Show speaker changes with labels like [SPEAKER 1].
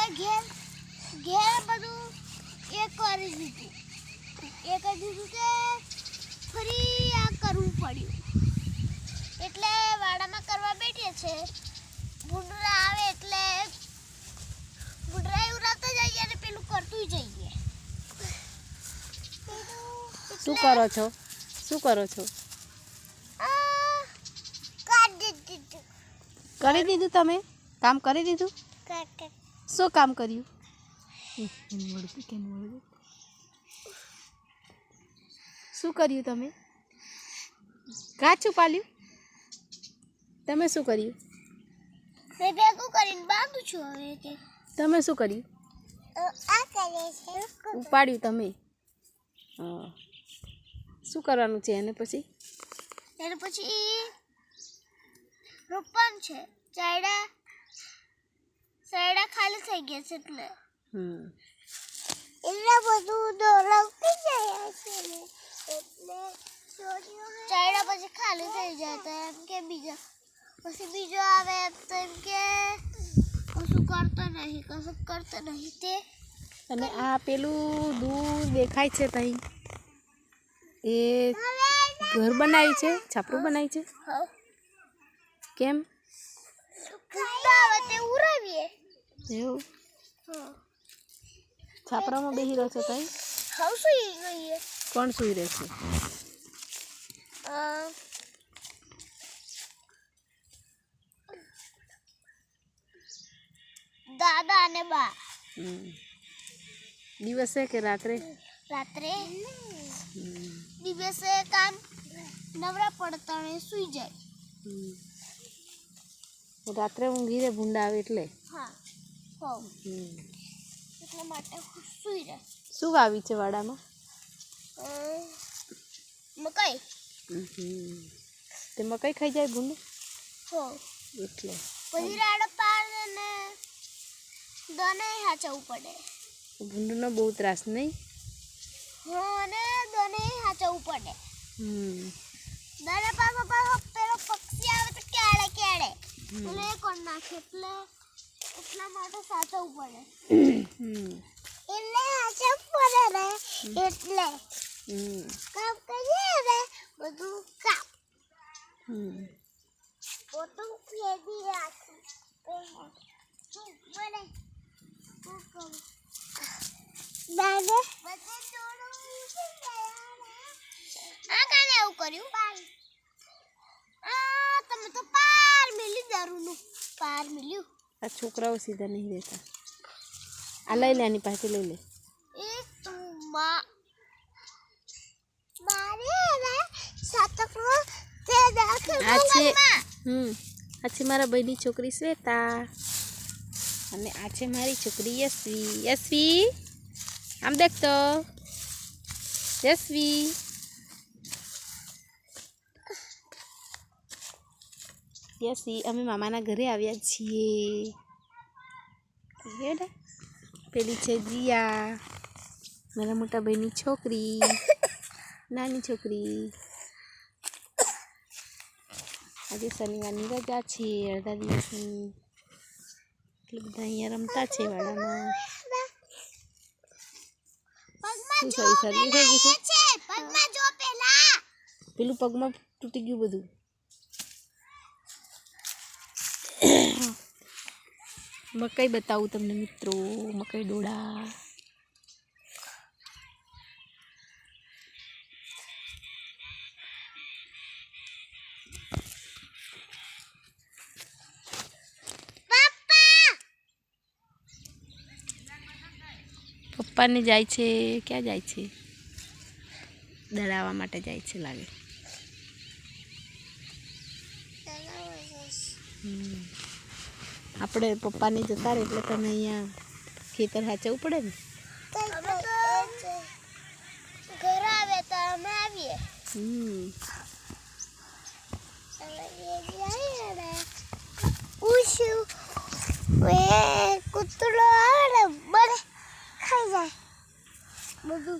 [SPEAKER 1] ઘેર ઘેર બધું એક કરી દીધું કે ફરી આ કરવું પડ્યું એટલે વાડામાં કરવા બેઠે છે ભૂંડરા આવે એટલે ભૂંડરા ઉરાતા જઈએ અને પેલું કરતું જઈએ
[SPEAKER 2] શું કરો છો કરી દીધું તમે કામ કરી દીધું શું કામ કર્યું શું કર્યું તમે કાચું પાલ્યું તમે શું કર્યું
[SPEAKER 1] મેં ભેગું કરીને બાંધું છું હવે કે
[SPEAKER 2] તમે શું કર્યું
[SPEAKER 1] આ કરે છે
[SPEAKER 2] ઉપાડ્યું તમે હા શું કરવાનું છે એને પછી
[SPEAKER 1] રોપવાનું છે સાયડા ખાલી થઈ ગયા છે એટલે બધું દોરવતી જાય છે એટલે સાયડા પછી ખાલી થઈ જાય તો એમ કે બીજો આવે તો એમ કે કશું કરતા નહીં તે
[SPEAKER 2] અને આ પેલું દૂર દેખાય છે તહીં એ ઘર બનાવ્યું છે છાપરું બનાવ્યું છે કેમ એવું છાપરામાં બેસી રહ્યો છો તઈ કોણ સુઈ રહે છે
[SPEAKER 1] દાદા અને બા
[SPEAKER 2] દિવસે કે રાત્રે
[SPEAKER 1] દિવસે કામ નવરા પડતા ને સુઈ જાય
[SPEAKER 2] રાત્રે ઊંઘી રે ભૂંડા આવે એટલે
[SPEAKER 1] એટલા માટે સુઈ રહે
[SPEAKER 2] શું વાવી છે વાડામાં
[SPEAKER 1] મકાઈ
[SPEAKER 2] તે મકાઈ ખાઈ જાય ભૂંડો એટલે
[SPEAKER 1] પછી રાડો પાડે ને દને હાચવું પડે
[SPEAKER 2] ભૂંડનો બહુ ત્રાસ નહીં
[SPEAKER 1] અને દને હાચવું પડે દને પાછો પેલો પક્ષી આવે તો કેળે એટલે કોણ નાખે એટલે એટલા માટે સાચવવું પડે એટલે હાચવવું પડે ને એટલે કામ કરીએ ને બધું કામ બધું ફેરી રાખી બોલે દાદા આ કાલે એવું કર્યું તમે તો પાર મિલ્યું દારૂનું પાર મિલ્યું
[SPEAKER 2] આ છોકરાઓ સીધા નહીં રહેતા આ લઈ લે આની પાસે લઈ લે
[SPEAKER 1] એ તું મારે સાતકનો તે દાખલ
[SPEAKER 2] આ છે મારા ભાઈની છોકરી શ્વેતા અને આ છે મારી છોકરી યશ્વી આમ દેખ તો યશ્વી અમે મામાના ઘરે આવ્યા છીએ પેલી છે જીયા મારા મોટા ભાઈની છોકરી નાની છોકરી આજે શનિવારની રજા છે અડધા દિવસની એટલે બધા અહીંયા રમતા છે વાડામાં શું સર્દી થઈ ગઈ છે પેલું પગમાં તૂટી ગયું બધું મકાઈ બતાવું તમને મિત્રો મકાઈ ડોળા પપ્પાને જાય છે ક્યાં જાય છે દળાવવા માટે જાય છે લાગે આપણે પપ્પાને જતા રહે એટલે તમે અહીંયા ખેતર હાચવવું પડે ને
[SPEAKER 1] ઘર આવે તો અમે આવીએ કૂતરો આવે ને બને ખાઈ જાય બધું